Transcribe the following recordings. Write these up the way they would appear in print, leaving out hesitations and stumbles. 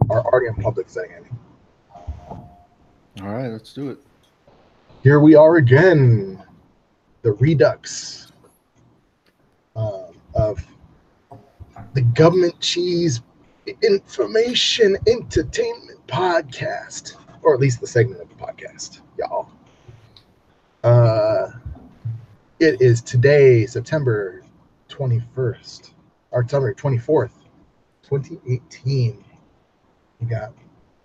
are already in public setting. All right, let's do it. Here we are again, the Redux of the Gov'Ment Cheese Information Entertainment Podcast, or at least the segment of the podcast, y'all. It is today, September 21st, or September 24th, 2018. You got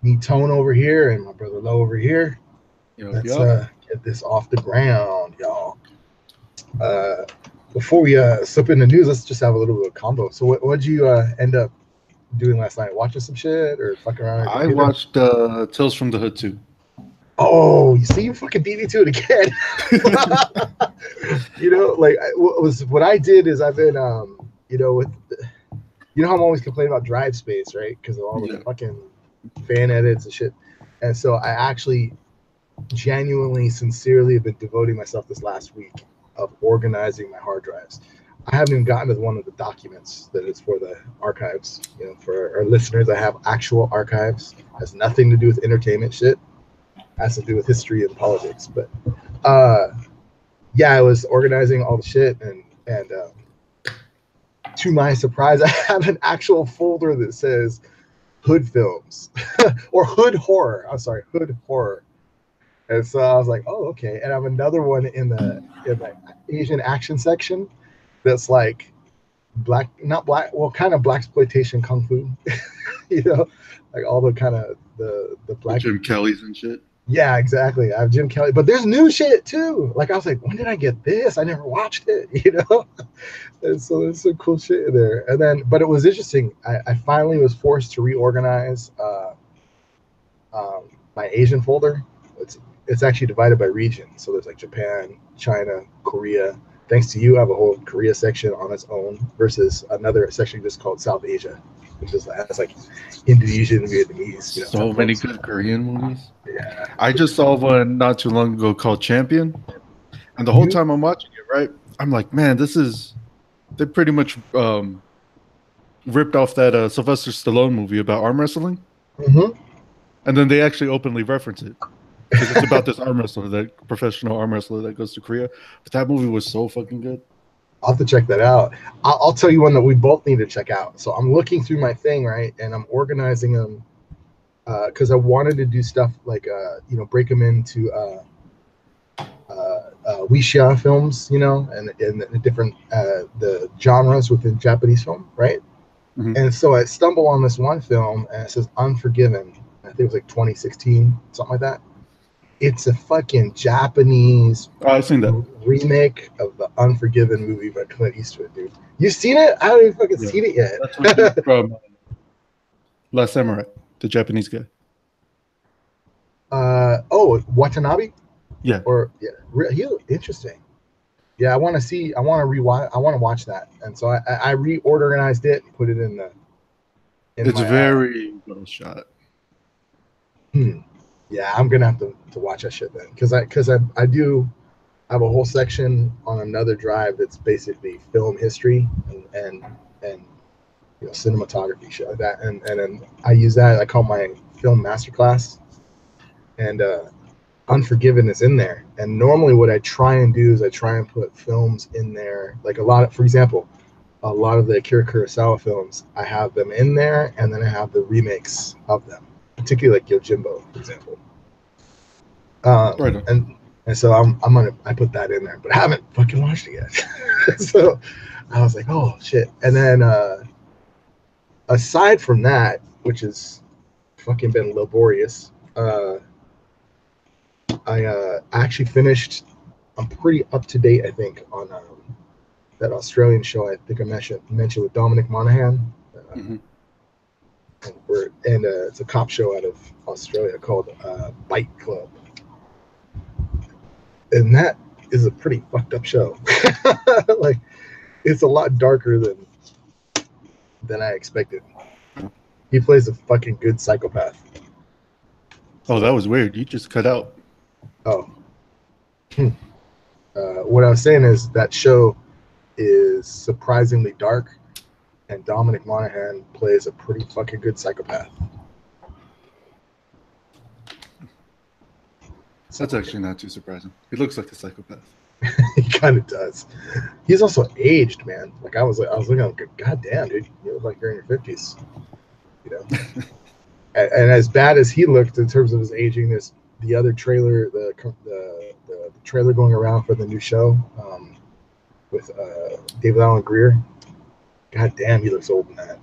me, Tone, over here, and my brother Lo over here. Let's get this off the ground, y'all. Before we slip into news, let's just have a little bit of combo. So, what'd you end up doing last night? Watching some shit or fucking around? I watched Tales from the Hood 2. Oh, you see, you fucking beat me to it again. You know, like what I did is I've been, you know, with, you know how I'm always complaining about Drive Space, right? Because of all the fucking fan edits and shit. And so I actually genuinely, sincerely have been devoting myself this last week of organizing my hard drives. I haven't even gotten to one of the documents that is for the archives. You know, for our listeners, I have actual archives. It has nothing to do with entertainment shit. It has to do with history and politics. But yeah, I was organizing all the shit, and to my surprise, I have an actual folder that says Hood Films or Hood Horror. I'm sorry, Hood Horror. And so I was like, oh, okay. And I have another one in the Asian action section that's like kind of blaxploitation kung fu, you know, like all the kind of the black Jim Kelly's and shit. Yeah, exactly. I have Jim Kelly, but there's new shit too. Like I was like, when did I get this? I never watched it, you know. And so there's some cool shit in there. And then, but it was interesting. I finally was forced to reorganize my Asian folder. It's actually divided by region. So there's like Japan, China, Korea. Thanks to you, I have a whole Korea section on its own versus another section just called South Asia, which has like Indonesian, Vietnamese. You know, so many good Korean movies. Yeah. I just saw one not too long ago called Champion. And the whole time I'm watching it, right, I'm like, man, they pretty much ripped off that Sylvester Stallone movie about arm wrestling. Mm-hmm. And then they actually openly reference it. Because it's about this arm wrestler, that professional arm wrestler that goes to Korea. But that movie was so fucking good. I'll have to check that out. I'll tell you one that we both need to check out. So I'm looking through my thing, right, and I'm organizing them because I wanted to do stuff like, you know, break them into wuxia films, you know, and the different the genres within Japanese film, right? Mm-hmm. And so I stumble on this one film, and it says Unforgiven. I think it was like 2016, something like that. It's a fucking Japanese I've seen that remake of the Unforgiven movie by Clint Eastwood, dude. You seen it? I haven't even fucking seen it yet. That's from Last Samurai, the Japanese guy. Oh, Watanabe? Yeah. Interesting. Yeah, I want to rewatch. I want to watch that, and so I reorganized it and put it in the. It's very well shot. Yeah, I'm gonna have to watch that shit then, because I do have a whole section on another drive that's basically film history and you know, cinematography, shit like that, and then I use that. I call my film masterclass, and Unforgiven is in there. And normally, what I try and do is I try and put films in there, like for example, a lot of the Akira Kurosawa films, I have them in there, and then I have the remakes of them, particularly like Yojimbo, for example. Right. And so I put that in there, but I haven't fucking watched it yet. So I was like, oh shit. And then aside from that, which has fucking been laborious, I actually finished. I'm pretty up to date, I think, on that Australian show. I think I mentioned with Dominic Monaghan. Mm-hmm. And it's a cop show out of Australia called Bite Club. And that is a pretty fucked up show. Like, it's a lot darker than I expected. He plays a fucking good psychopath. Oh, that was weird. You just cut out. Oh. What I was saying is that show is surprisingly dark, and Dominic Monaghan plays a pretty fucking good psychopath. That's actually not too surprising. He looks like a psychopath. He kind of does. He's also aged, man. Like I was looking, like, God damn, dude, you look like you're in your 50s. You know. And as bad as he looked in terms of his aging, this the other trailer, the trailer going around for the new show with David Allen Greer. God damn, he looks old in that.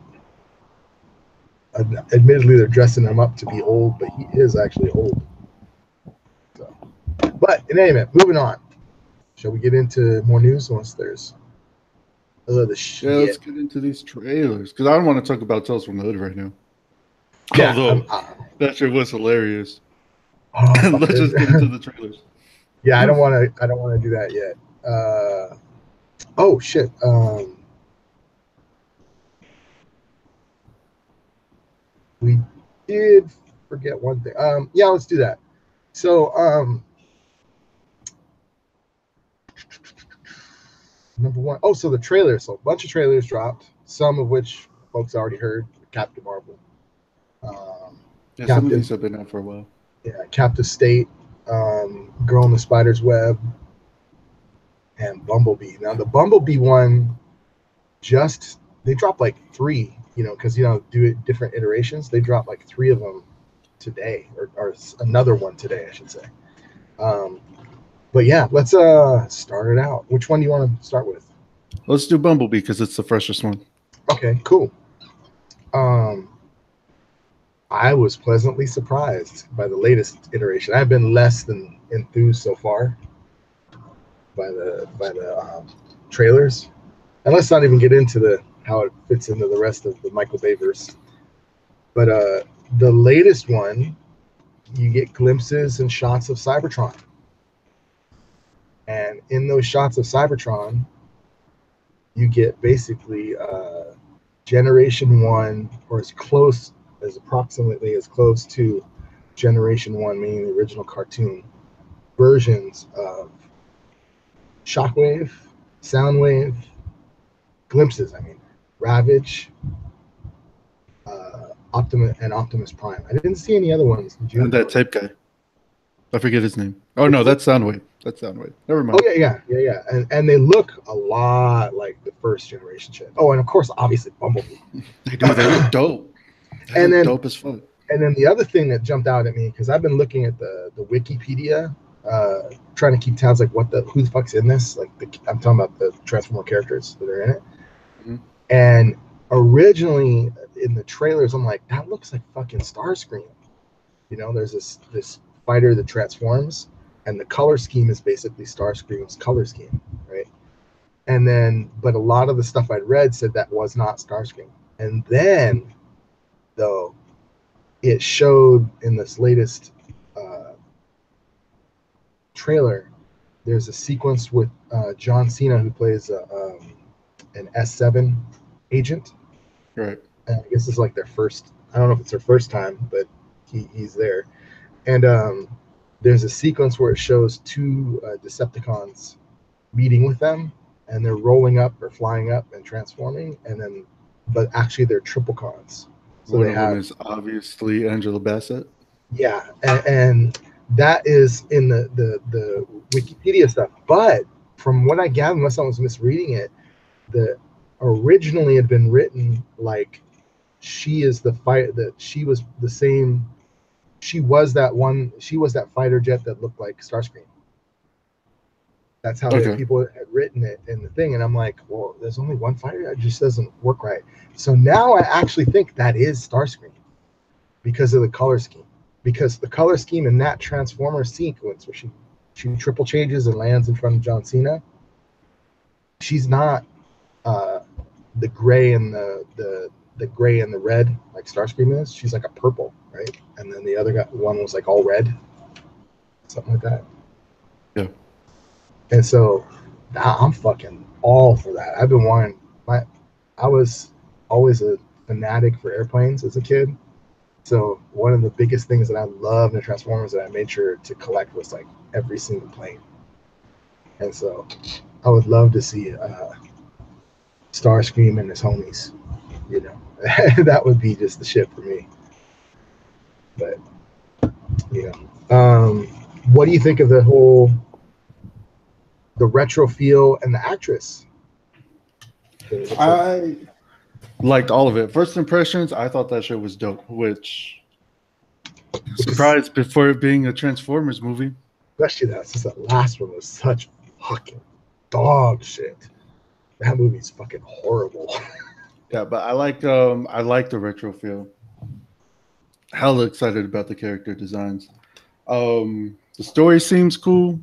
Admittedly, they're dressing him up to be old, but he is actually old. So, but in any event, moving on. Shall we get into more news once there's the shit? Yeah, let's get into these trailers because I don't want to talk about Tales from the Hood right now. Yeah, although that shit was hilarious. Oh, let's just get into the trailers. Yeah, I don't want to do that yet. Oh shit. We did forget one thing. Yeah, let's do that. So, number one. Oh, so the trailers. So a bunch of trailers dropped. Some of which folks already heard. Captain Marvel. Yeah, Captive, some of these have been out for a while. Yeah, Captive State, Girl in the Spider's Web, and Bumblebee. Now the Bumblebee one, they dropped like 3. You know, because do it different iterations. They dropped like 3 of them today, or another one today, I should say. But yeah, let's start it out. Which one do you want to start with? Let's do Bumblebee because it's the freshest one. Okay, cool. I was pleasantly surprised by the latest iteration. I've been less than enthused so far by the trailers, and let's not even get into how it fits into the rest of the Michael Bay verse. But the latest one, you get glimpses and shots of Cybertron. And in those shots of Cybertron, you get basically Generation 1, or approximately as close to Generation 1, meaning the original cartoon, versions of Shockwave, Soundwave, glimpses, Ravage, Optimus Prime. I didn't see any other ones. And that tape guy. I forget his name. Oh, no, that's Soundwave. Never mind. Oh, yeah. And they look a lot like the first generation shit. Oh, and of course, obviously, Bumblebee. They look dope. They look dope as fuck. And then the other thing that jumped out at me, because I've been looking at the Wikipedia, trying to keep tabs, like who the fuck's in this? Like I'm talking about the Transformer characters that are in it. Mm-hmm. And originally in the trailers, I'm like, that looks like fucking Starscream. You know, there's this fighter that transforms, and the color scheme is basically Starscream's color scheme, right? And then, but a lot of the stuff I'd read said that was not Starscream. And then, though, it showed in this latest trailer, there's a sequence with John Cena, who plays an S7 agent. Right. And I guess it's like their first, I don't know if it's their first time, but he's there. And there's a sequence where it shows 2 Decepticons meeting with them, and they're rolling up or flying up and transforming, but actually they're Triplecons. So one of them is obviously Angela Bassett. Yeah, and that is in the Wikipedia stuff. But from what I gather, unless I was misreading it, originally had been written like she is the fight that she was the same. She was that fighter jet that looked like Starscream. That's how people had written it in the thing. And I'm like, well, there's only one fighter. It just doesn't work right. So now I actually think that is Starscream because of the color scheme. Because the color scheme in that Transformer sequence where she triple changes and lands in front of John Cena, she's not the gray and the gray and the red like Starscream is. She's like a purple, right? And then the other one was like all red, something like that. Yeah. And so I'm fucking all for that. I've been wanting. I was always a fanatic for airplanes as a kid. So one of the biggest things that I loved in Transformers that I made sure to collect was like every single plane. And so I would love to see Starscream and his homies. You know, that would be just the shit for me. But you know, What do you think of the retro feel and the actress? I liked all of it. First impressions, I thought that shit was dope, which surprised before it being a Transformers movie. Especially that, since the last one was such fucking dog shit. That movie's fucking horrible. Yeah, but I like the retro feel. Hella excited about the character designs. The story seems cool.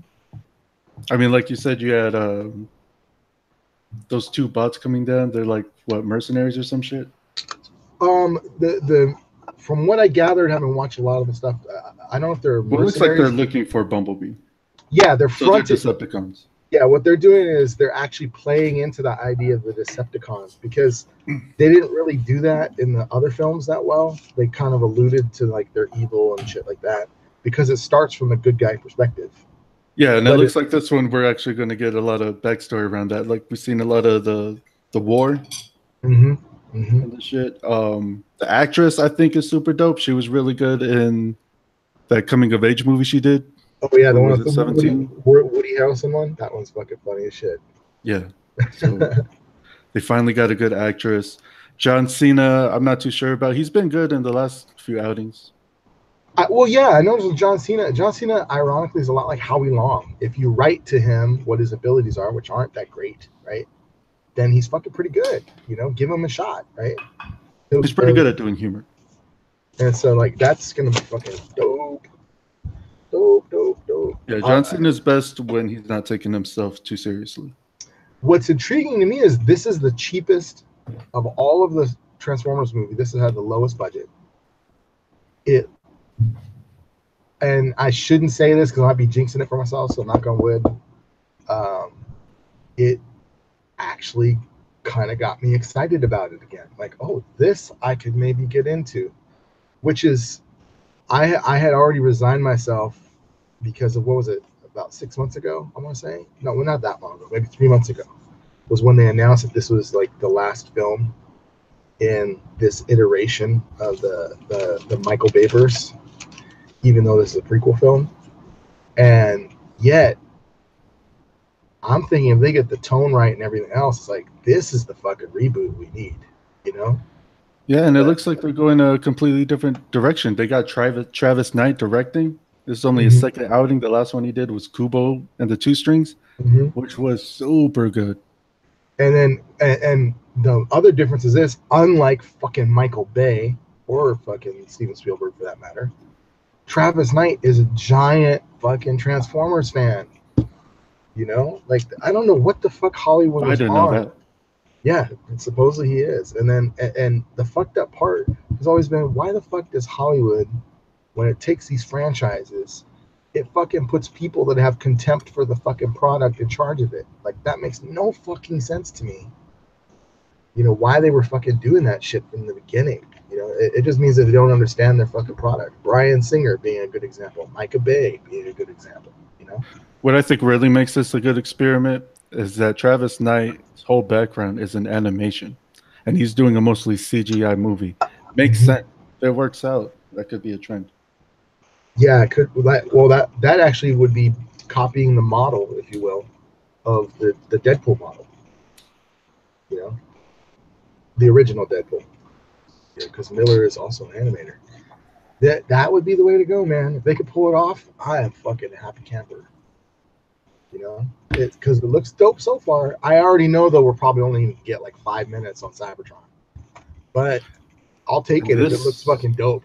I mean, like you said, you had those two bots coming down. They're like what, mercenaries or some shit. The from what I gathered, having watched a lot of the stuff, I don't know if they're well, it looks like they're looking for Bumblebee. Yeah, they're fronted. So they're Decepticons. Yeah, what they're doing is they're actually playing into the idea of the Decepticons, because they didn't really do that in the other films that well. They kind of alluded to like they're evil and shit like that, because it starts from a good guy perspective. Yeah, and it looks like this one we're actually going to get a lot of backstory around that. Like we've seen a lot of the war and the shit. The actress I think is super dope. She was really good in that coming of age movie she did. Oh yeah, the one with 17. Woody Harrelson one. That one's fucking funny as shit. Yeah, so they finally got a good actress. John Cena, I'm not too sure about. He's been good in the last few outings. Well, yeah, I noticed with John Cena. John Cena, ironically, is a lot like Howie Long. If you write to him what his abilities are, which aren't that great, right, then he's fucking pretty good. You know, give him a shot, right? He's pretty good at doing humor. And so, like, that's gonna be fucking dope. Dope. Yeah, John Cena's best when he's not taking himself too seriously. What's intriguing to me is this is the cheapest of all of the Transformers movies. This has had the lowest budget. And I shouldn't say this because I'd be jinxing it for myself, so knock on wood. It actually kind of got me excited about it again. Like, oh, this I could maybe get into, which is, I had already resigned myself because of, what was it, about 6 months ago, I want to say? No, well, not that long ago, maybe 3 months ago, was when they announced that this was like the last film in this iteration of the Michael Bay verse, even though this is a prequel film. And yet I'm thinking if they get the tone right and everything else, it's like, this is the fucking reboot we need, you know? Yeah, and it looks like they're going a completely different direction. They got Travis Knight directing. This is only his second outing. The last one he did was Kubo and the Two Strings, which was super good. And then, and the other difference is this: unlike fucking Michael Bay or fucking Steven Spielberg for that matter, Travis Knight is a giant fucking Transformers fan. You know, like, I don't know what the fuck Hollywood was on. I didn't know that. Yeah, supposedly he is. And then, and the fucked up part has always been, why the fuck does Hollywood, when it takes these franchises, it fucking puts people that have contempt for the fucking product in charge of it? Like, that makes no fucking sense to me. You know, why they were fucking doing that shit from the beginning. You know, it just means that they don't understand their fucking product. Bryan Singer being a good example. Micah Bay being a good example, you know? What I think really makes this a good experiment is that Travis Knight's whole background is in animation, and he's doing a mostly CGI movie. Makes sense. If it works out, that could be a trend. Yeah, it could. Well, that actually would be copying the model, if you will, of the Deadpool model. You know, the original Deadpool. Yeah, because Miller is also an animator. That would be the way to go, man. If they could pull it off, I am fucking a happy camper. You know, because it looks dope so far. I already know, though, we're probably only going to get like 5 minutes on Cybertron, but I'll take it if it looks fucking dope.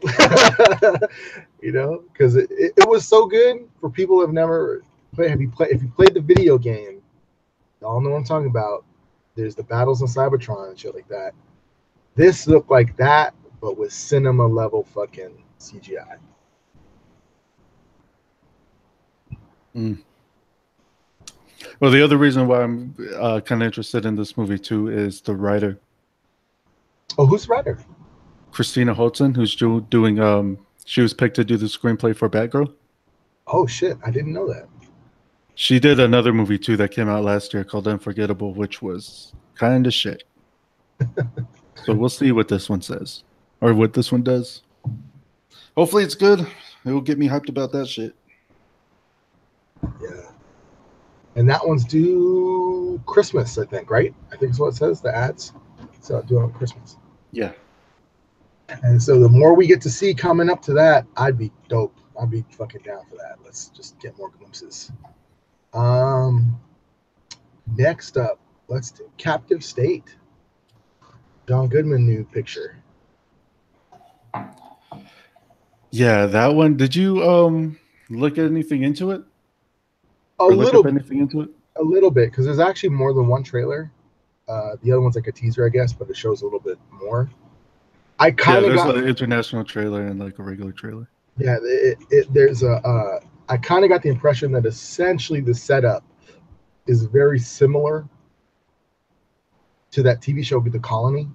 You know, because it was so good for people who have never played. If you played the video game, y'all know what I'm talking about. There's the battles on Cybertron and shit like that. This looked like that, but with cinema level fucking CGI. Well, the other reason why I'm kind of interested in this movie too is the writer. Oh, who's the writer? Christina Hodson, who's doing. She was picked to do the screenplay for Batgirl. Oh shit! I didn't know that. She did another movie too that came out last year called Unforgettable, which was kind of shit. So we'll see what this one says, or what this one does. Hopefully it's good. It will get me hyped about that shit. Yeah. And that one's due Christmas, I think, right? I think is what it says, the ads. So due on Christmas. Yeah. And so the more we get to see coming up to that, I'd be dope. I'd be fucking down for that. Let's just get more glimpses. Next up, let's do Captive State. John Goodman new picture. Yeah, that one. Did you look at anything into it? A Or look up little, anything into it? a little bit, because there's actually more than one trailer. The other one's like a teaser, I guess, but it shows a little bit more. I Yeah, kind of there's got an international trailer and like a regular trailer. yeah. There's a. I kind of got the impression that essentially the setup is very similar to that TV show, The Colony,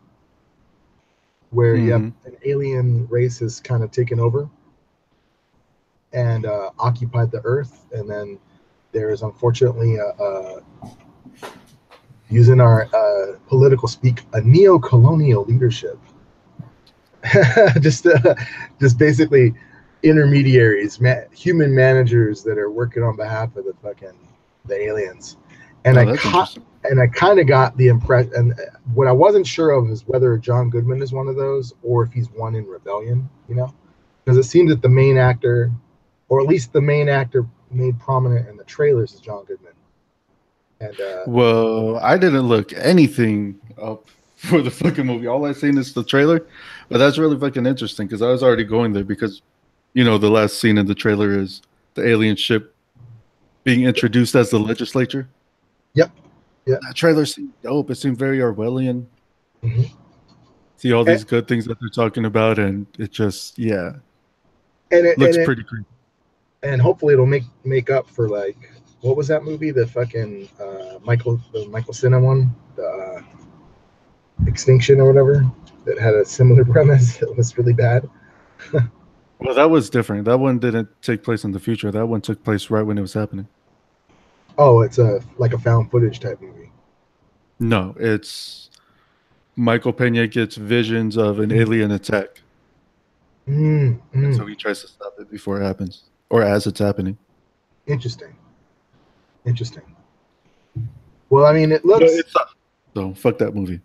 where you have Mm-hmm. an alien race has kind of taken over and occupied the Earth, and then there is unfortunately using our political speak, a neo-colonial leadership. just just basically intermediaries, human managers that are working on behalf of the aliens. And Oh, that's interesting. I kind of got the impression, and what I wasn't sure of is whether John Goodman is one of those or if he's one in rebellion, because it seems that the main actor, or at least the main actor made prominent in the trailers, is John Goodman. And Well, I didn't look anything up for the fucking movie. All I seen is the trailer, but that's really fucking interesting because I was already going there because, the last scene in the trailer is the alien ship being introduced as the legislature. yep, yep. That trailer seemed dope. It seemed very Orwellian. Mm-hmm. See all and, these good things that they're talking about, and it just, and it, looks and it pretty creepy. and hopefully it'll make up for, like, what was that movie, the fucking Michael Cera one, the Extinction or whatever, that had a similar premise. It was really bad. Well, that was different. That one didn't take place in the future. That one took place right when it was happening. Oh, it's like a found footage type movie. No, it's Michael Pena gets visions of an alien attack. Mm, And so mm. he tries to stop it before it happens or as it's happening. Interesting. Well, I mean, it But looks. it's not. So fuck that movie.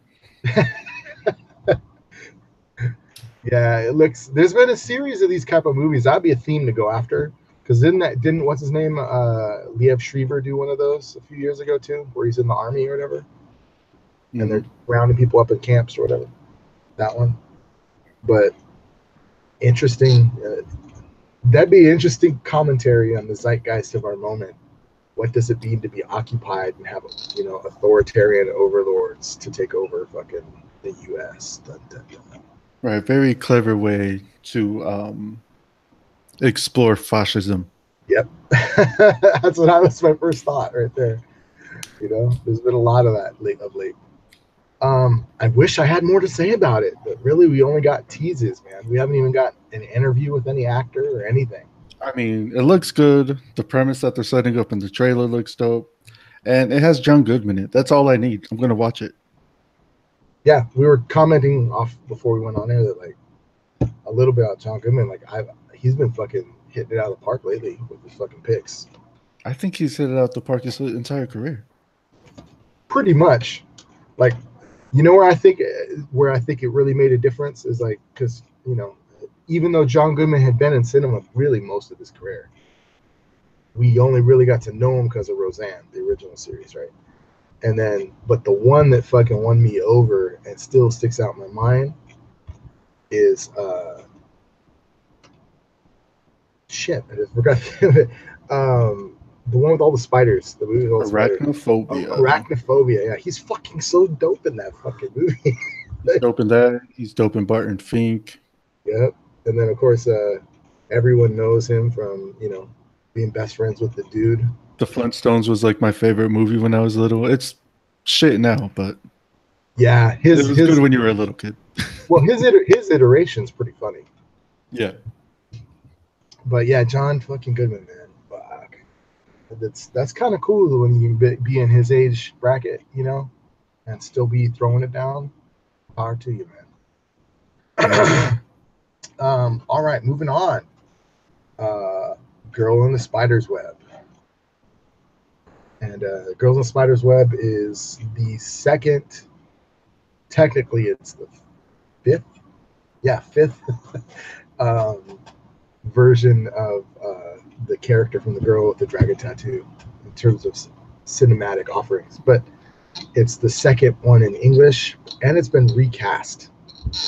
Yeah, it looks. There's been a series of these type of movies. That'd be a theme to go after. Because didn't what's his name, Liev Schreiber, do one of those a few years ago too, where he's in the army or whatever, and they're rounding people up in camps or whatever. That one. But interesting. That'd be interesting commentary on the zeitgeist of our moment. What does it mean to be occupied and have authoritarian overlords to take over fucking the U.S.? Dun, dun, dun. Right. Very clever way to explore fascism. Yep. That's my first thought right there. There's been a lot of that of late. I wish I had more to say about it, but really we only got teases, man. We haven't even got an interview with any actor or anything. I mean, it looks good. The premise that they're setting up in the trailer looks dope. And it has John Goodman in it. That's all I need. I'm going to watch it. Yeah, we were commenting off before we went on air that, like, a little bit about John Goodman. Like, he's been fucking hitting it out of the park lately with his fucking picks. I think he's hit it out the park his entire career. Pretty much. Like, where I think it really made a difference is, like, because even though John Goodman had been in cinema really most of his career, we only really got to know him because of Roseanne, the original series, right? And then, but the one that fucking won me over and still sticks out in my mind is shit. I just forgot the one with all the spiders. The movie with all the spiders. Arachnophobia. Arachnophobia. Yeah, he's fucking so dope in that fucking movie. He's dope in that. He's dope in Barton Fink. Yep. And then of course, everyone knows him from being best friends with the dude. The Flintstones was like my favorite movie when I was little. It's shit now, but yeah, it was good when you were a little kid. Well, his iteration's pretty funny. Yeah. But yeah, John fucking Goodman, man. Fuck. That's kind of cool when you be in his age bracket, and still be throwing it down. Power to you, man. All right, moving on. Girl in the Spider's Web. And Girls in Spider's Web is the second. Technically, it's the fifth. Yeah, fifth version of the character from the girl with the dragon tattoo in terms of cinematic offerings. But it's the second one in English, and it's been recast.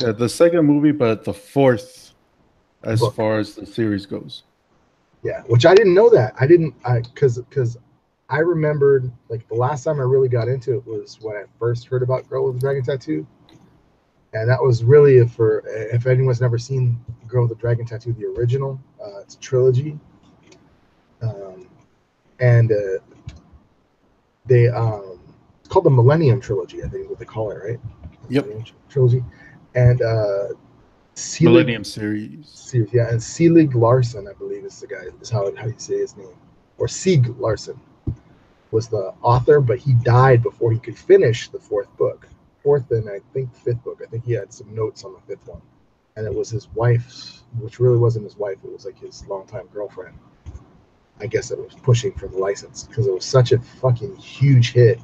Yeah, the second movie, but the fourth as Book. far as the series goes. Yeah, which I didn't know that. Because I remembered like the last time I really got into it was when I first heard about Girl with the Dragon Tattoo, and that was really if anyone's never seen Girl with the Dragon Tattoo, the original, it's a trilogy, and they it's called the Millennium Trilogy, I think is what they call it, right? Yep. Millennium Trilogy, and Millennium series. Yeah, and Selig Larson, I believe is the guy, is how you say his name, or Sieg Larson was the author, but he died before he could finish the fourth and I think fifth book. I think he had some notes on the fifth one, and it was his wife's, which really wasn't his wife. It was like his longtime girlfriend. I guess it was pushing for the license because it was such a fucking huge hit.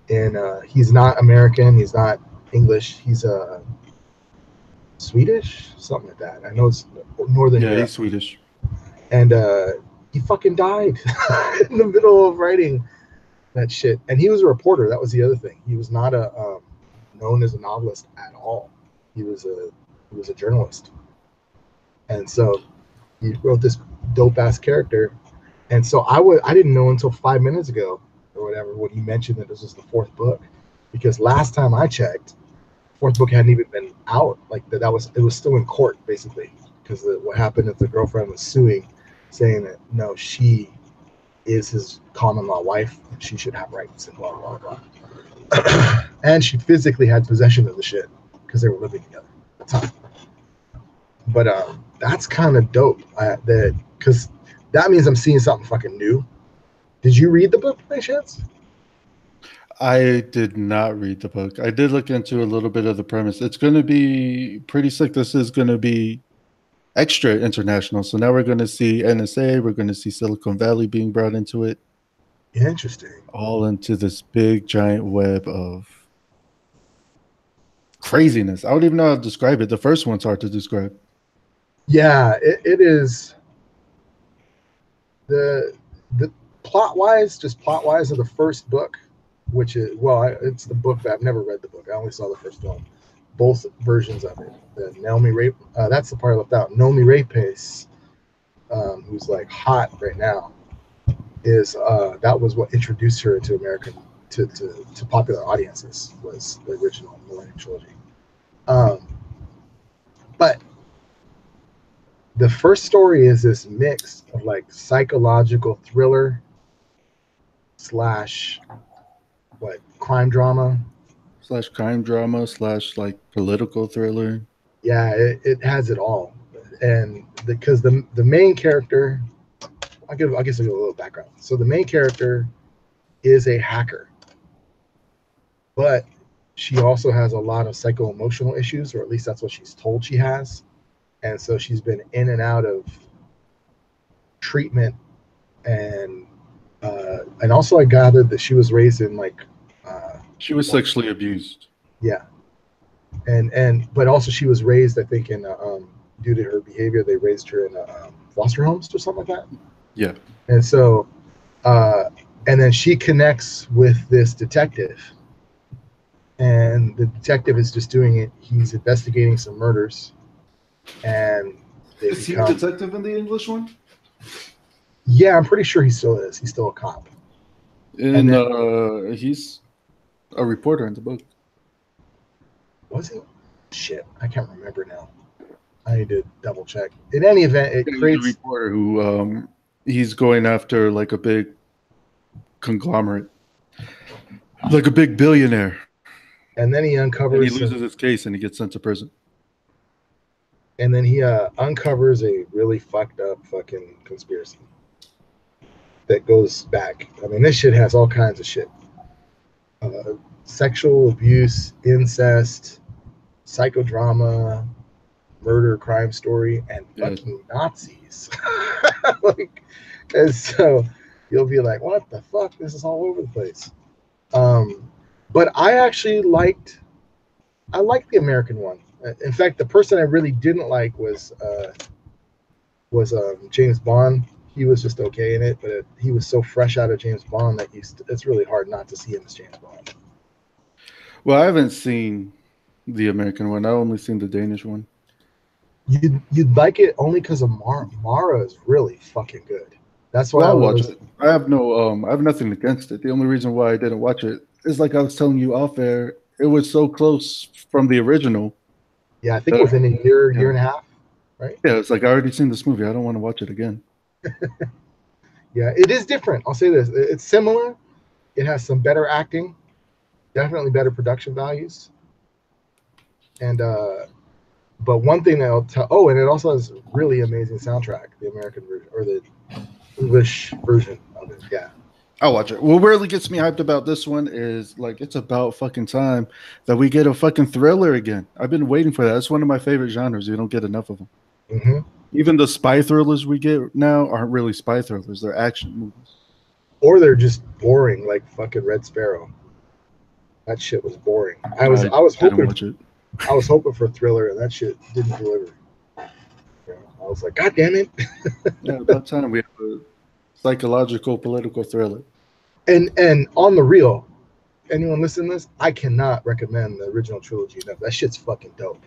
And he's not American. He's not English. He's Swedish, something like that. I know it's Northern Europe. Yeah, he's Swedish. And he fucking died in the middle of writing that shit. And he was a reporter. That was the other thing. He was not known as a novelist at all. He was a journalist. And so he wrote this dope ass character. And so I didn't know until 5 minutes ago or whatever when he mentioned that this was the fourth book, because last time I checked, fourth book hadn't even been out. Like it was still in court basically, because what happened is the girlfriend was suing, saying that no, she is his common law wife and she should have rights and blah blah blah. And she physically had possession of the shit because they were living together at the time. But that's kind of dope. Because that means I'm seeing something fucking new. Did you read the book by chance? I did not read the book. I did look into a little bit of the premise. It's going to be pretty sick. This is going to be extra international. So now we're going to see NSA. We're going to see Silicon Valley being brought into it. Interesting. All into this big giant web of craziness. I don't even know how to describe it. The first one's hard to describe. Yeah, it is. The plot wise of the first book, which is it's the book, but I've never read the book. I only saw the first one. Both versions of it. The Naomi Rape. That's the part I left out. Naomi Rapace, who's like hot right now, is that was what introduced her to American to popular audiences, was the original Millennium Trilogy. But the first story is this mix of like psychological thriller / crime drama / like political thriller. Yeah, it has it all. And because the main character, I guess I'll give a little background. So the main character is a hacker, but she also has a lot of psycho-emotional issues, or at least that's what she's told she has. And so she's been in and out of treatment, and also I gathered that she was raised in she was sexually abused. Yeah, but also she was raised, I think, in due to her behavior, they raised her in foster homes or something like that. Yeah, and so and then she connects with this detective, and the detective is just doing it. He's investigating some murders. And is he a detective in the English one? Yeah, I'm pretty sure he still is. He's still a cop. And he's a reporter in the book. Was he? Shit, I can't remember now. I need to double check. In any event, it creates a reporter who he's going after like a big conglomerate, like a big billionaire. And then he uncovers. And he loses his case and he gets sent to prison. And then he uncovers a really fucked up fucking conspiracy that goes back. I mean, this shit has all kinds of shit. Sexual abuse, incest, psychodrama, murder, crime story, and fucking Nazis. And so you'll be like, what the fuck? This is all over the place. But I actually liked the American one. In fact, the person I really didn't like was James Bond. He was just okay in it, but he was so fresh out of James Bond that it's really hard not to see him as James Bond. Well, I haven't seen the American one. I've only seen the Danish one. You'd like it only because of Mara. Mara is really fucking good. That's why I'll watch it. I have nothing against it. The only reason why I didn't watch it is like I was telling you off air. It was so close from the original. Yeah, I think within a year and a half, right? Yeah, it's like I already seen this movie. I don't want to watch it again. Yeah, it is different. I'll say this: it's similar. It has some better acting, definitely better production values, and but one thing that I'll tell. Oh, and it also has really amazing soundtrack. The American version or the English version of it. Yeah. I'll watch it. What really gets me hyped about this one is like it's about fucking time that we get a fucking thriller again. I've been waiting for that. It's one of my favorite genres. You don't get enough of them. Mm-hmm. Even the spy thrillers we get now aren't really spy thrillers. They're action movies. Or they're just boring, like fucking Red Sparrow. That shit was boring. I was hoping for a thriller, and that shit didn't deliver. You know, I was like, God damn it! Yeah, about time we have a psychological political thriller. And on the real, anyone listening to this, I cannot recommend the original trilogy enough. That shit's fucking dope.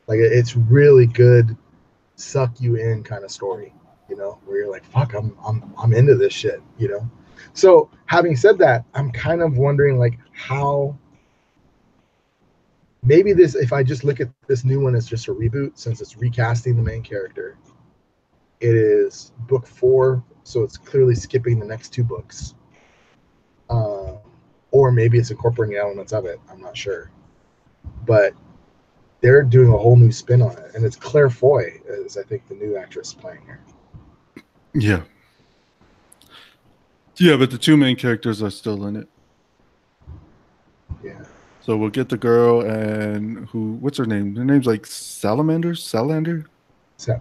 Like it's really good, suck you in kind of story. You know, where you're like, fuck, I'm into this shit. You know. So having said that, I'm kind of wondering like how. Maybe this, if I just look at this new one as just a reboot, since it's recasting the main character, it is book 4, so it's clearly skipping the next 2 books. Or maybe it's incorporating elements of it. I'm not sure. But they're doing a whole new spin on it. And it's Claire Foy, is I think the new actress playing her. Yeah. Yeah, but the 2 main characters are still in it. Yeah. So we'll get the girl and what's her name? Her name's like Salander? Yeah.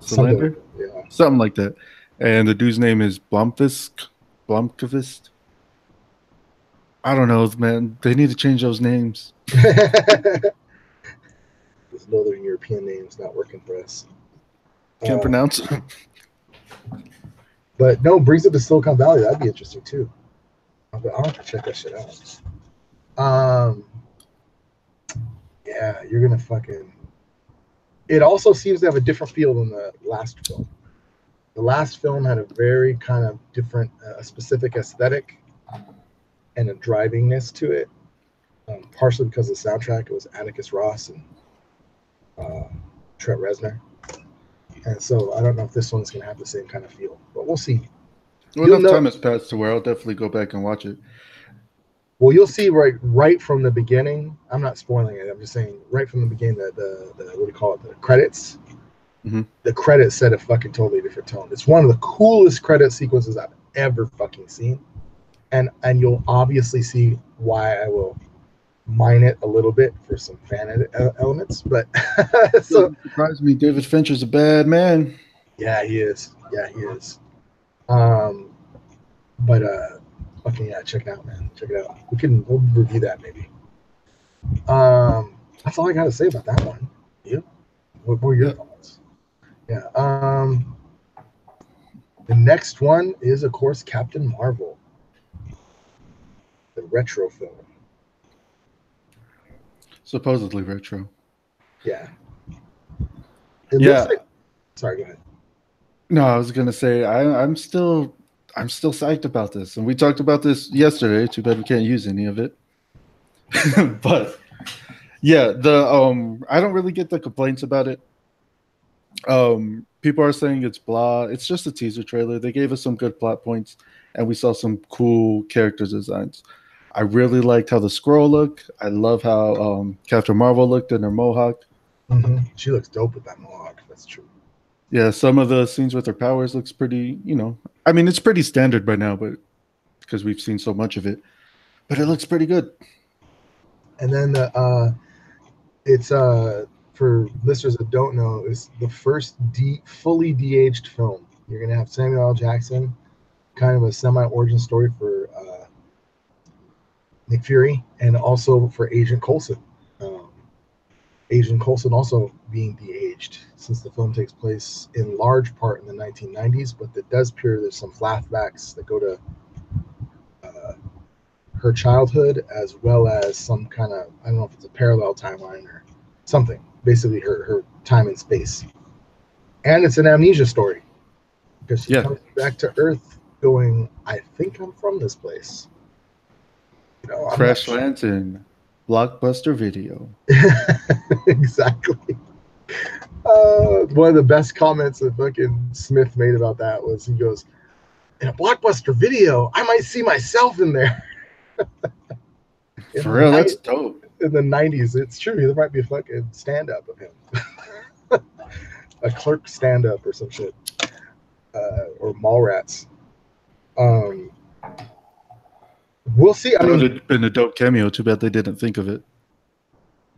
Something like that. And the dude's name is Blomkvist. I don't know, man. They need to change those names. Those Northern European names not working for us. Can't pronounce them. But no, brings up to Silicon Valley. That'd be interesting too. I'll have to check that shit out. Yeah, you're gonna fucking. It also seems to have a different feel than the last film. The last film had a very kind of different, specific aesthetic and a drivingness to it. Partially because of the soundtrack, it was Atticus Ross and Trent Reznor, and so I don't know if this one's gonna have the same kind of feel, but we'll see. Well, enough time has passed to where I'll definitely go back and watch it. Well, you'll see right from the beginning. I'm not spoiling it. I'm just saying right from the beginning, the what do you call it? The credits. Mm-hmm. The credits set a fucking totally different tone. It's one of the coolest credit sequences I've ever fucking seen, and you'll obviously see why I will mine it a little bit for some fan elements. But so surprised me. David Fincher's a bad man. Yeah, he is. But okay, yeah, check it out, man. Check it out. We'll review that maybe. That's all I gotta say about that one. You? What were your thoughts? Yeah. The next one is, of course, Captain Marvel, the retro film. Supposedly retro. Yeah. It looks like. Sorry, go ahead. No, I was gonna say I'm still psyched about this, and we talked about this yesterday. Too bad we can't use any of it. But yeah, I don't really get the complaints about it. People are saying it's blah. It's just a teaser trailer. They gave us some good plot points, and we saw some cool character designs. I really liked how the Skrull looked. I love how Captain Marvel looked in her mohawk. Mm-hmm. She looks dope with that mohawk. That's true. Yeah, some of the scenes with her powers looks pretty, I mean, it's pretty standard by now, but because we've seen so much of it, but it looks pretty good. And then it's for listeners that don't know, it's the first fully de-aged film. You're gonna have Samuel L. Jackson kind of a semi-origin story for Nick Fury, and also for Agent Coulson. Agent Coulson also being de-aged, since the film takes place in large part in the 1990s, but it does appear there's some flashbacks that go to her childhood, as well as some kind of, I don't know if it's a parallel timeline or something, basically her time and space. And it's an amnesia story, because she comes back to Earth going, I think I'm from this place. You know, Crash lands in Blockbuster Video. Exactly. One of the best comments that fucking Smith made about that was, he goes, in a Blockbuster Video, I might see myself in there. For real, that's dope. In the 90s, it's true. There might be a fucking stand-up of him. A Clerk stand-up or some shit. Or Mallrats. We'll see. That would have been a dope cameo. Too bad they didn't think of it.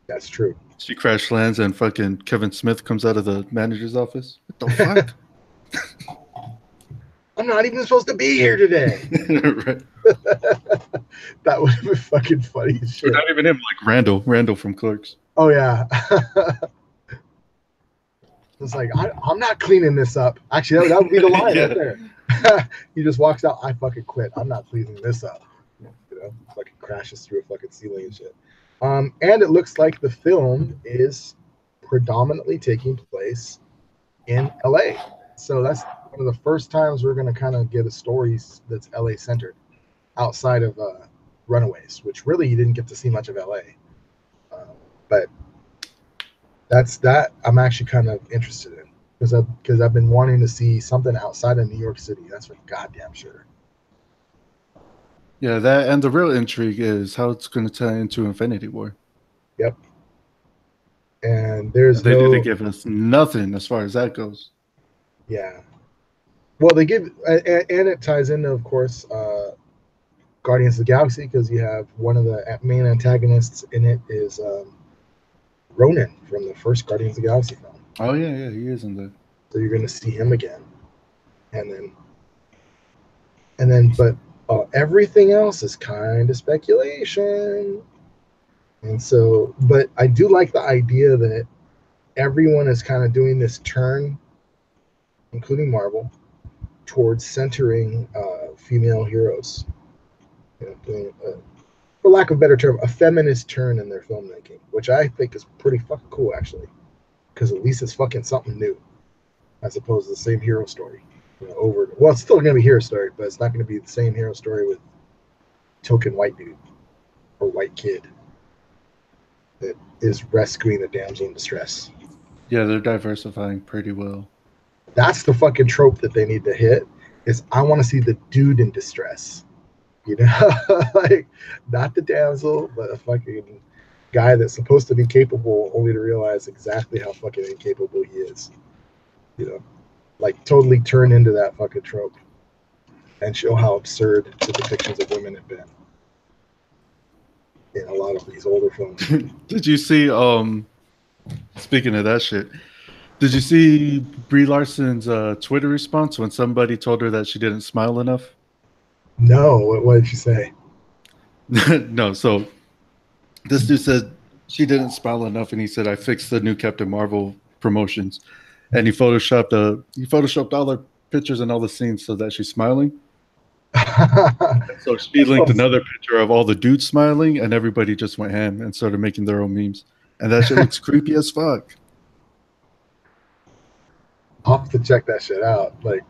That's true. She crash lands and fucking Kevin Smith comes out of the manager's office. What the fuck? I'm not even supposed to be here today. Right. That would have been fucking funny as shit. Or not even him, like Randall from Clerks. Oh yeah. It's like, I'm not cleaning this up. Actually, that would be the line right there. He just walks out. I fucking quit. I'm not cleaning this up. You know, fucking crashes through a fucking ceiling and shit. And it looks like the film is predominantly taking place in LA. So that's one of the first times we're going to kind of get a story that's LA centered, outside of Runaways, which really you didn't get to see much of LA. But that I'm actually kind of interested in, because I've been wanting to see something outside of New York City. That's for goddamn sure. Yeah, that, and the real intrigue is how it's going to tie into Infinity War. Yep. And they didn't give us nothing as far as that goes. Yeah. Well, they give, and it ties into, of course, Guardians of the Galaxy, because you have one of the main antagonists in it is Ronan from the first Guardians of the Galaxy film. Oh yeah, he is in there. So you're going to see him again, and then, but everything else is kind of speculation. And so, but I do like the idea that everyone is kind of doing this turn, including Marvel, towards centering female heroes. You know, doing, for lack of a better term, a feminist turn in their filmmaking, which I think is pretty fucking cool, actually, because at least it's fucking something new, as opposed to the same hero story. You know, well, it's still going to be hero story, but it's not going to be the same hero story with token white dude or white kid that is rescuing a damsel in distress. Yeah, they're diversifying pretty well. That's the fucking trope that they need to hit. Is I want to see the dude in distress. You know, like not the damsel, but a fucking guy that's supposed to be capable, only to realize exactly how fucking incapable he is. You know, like totally turn into that fucking trope and show how absurd the depictions of women have been in a lot of these older films. Did you see, speaking of that shit, did you see Brie Larson's Twitter response when somebody told her that she didn't smile enough? No, what did she say? No, so this dude said she didn't smile enough, and he said, I fixed the new Captain Marvel promotions. And he photoshopped all the pictures and all the scenes so that she's smiling. So she linked another picture of all the dudes smiling, and everybody just went ham and started making their own memes. And that shit looks creepy as fuck. I'll have to check that shit out. Like,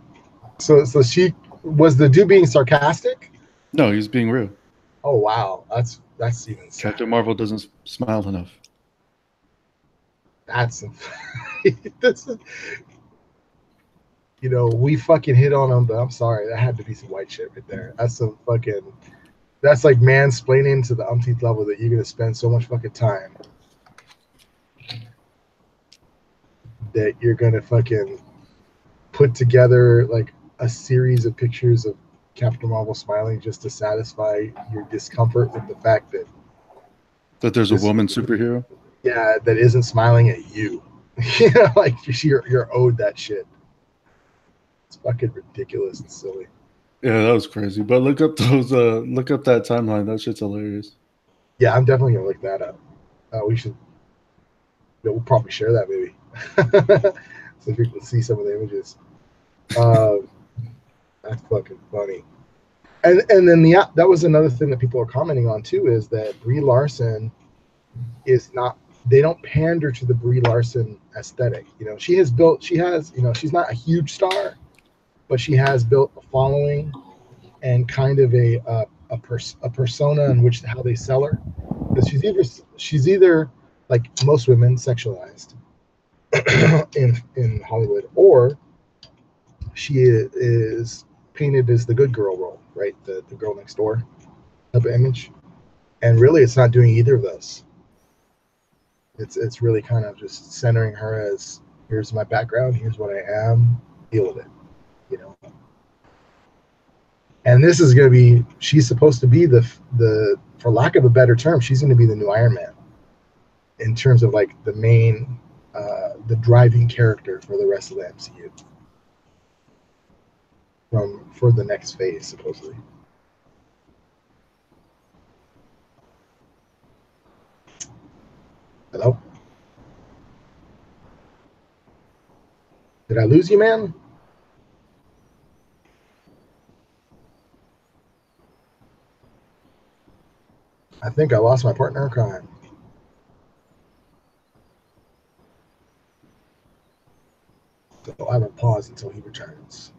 so she was the dude being sarcastic? No, he was being real. Oh wow, that's even. Captain Marvel doesn't smile enough. That's this is, you know, we fucking hit on them, but I'm sorry, that had to be some white shit right there. That's some fucking, that's like mansplaining to the umpteenth level that you're gonna spend so much fucking time that you're gonna fucking put together like a series of pictures of Captain Marvel smiling just to satisfy your discomfort with the fact that there's a woman superhero. Yeah, that isn't smiling at you. You know, like you're owed that shit. It's fucking ridiculous and silly. Yeah, that was crazy. But look up those. Look up that timeline. That shit's hilarious. Yeah, I'm definitely gonna look that up. We should. We'll probably share that maybe, so people can see some of the images. Um, that's fucking funny. And then that was another thing that people are commenting on too, is that Brie Larson is not. They don't pander to the Brie Larson aesthetic. She has, she's not a huge star, but she has built a following and kind of a persona in which how they sell her, because she's either like most women, sexualized in Hollywood, or she is painted as the good girl role, right? The girl next door type of image, and really it's not doing either of those. It's really kind of just centering her as, here's my background, here's what I am, deal with it. And this is going to be, she's supposed to be the for lack of a better term, she's going to be the new Iron Man in terms of like the main the driving character for the rest of the MCU for the next phase, supposedly. Hello? Did I lose you, man? I think I lost my partner in crime. So I will pause until he returns.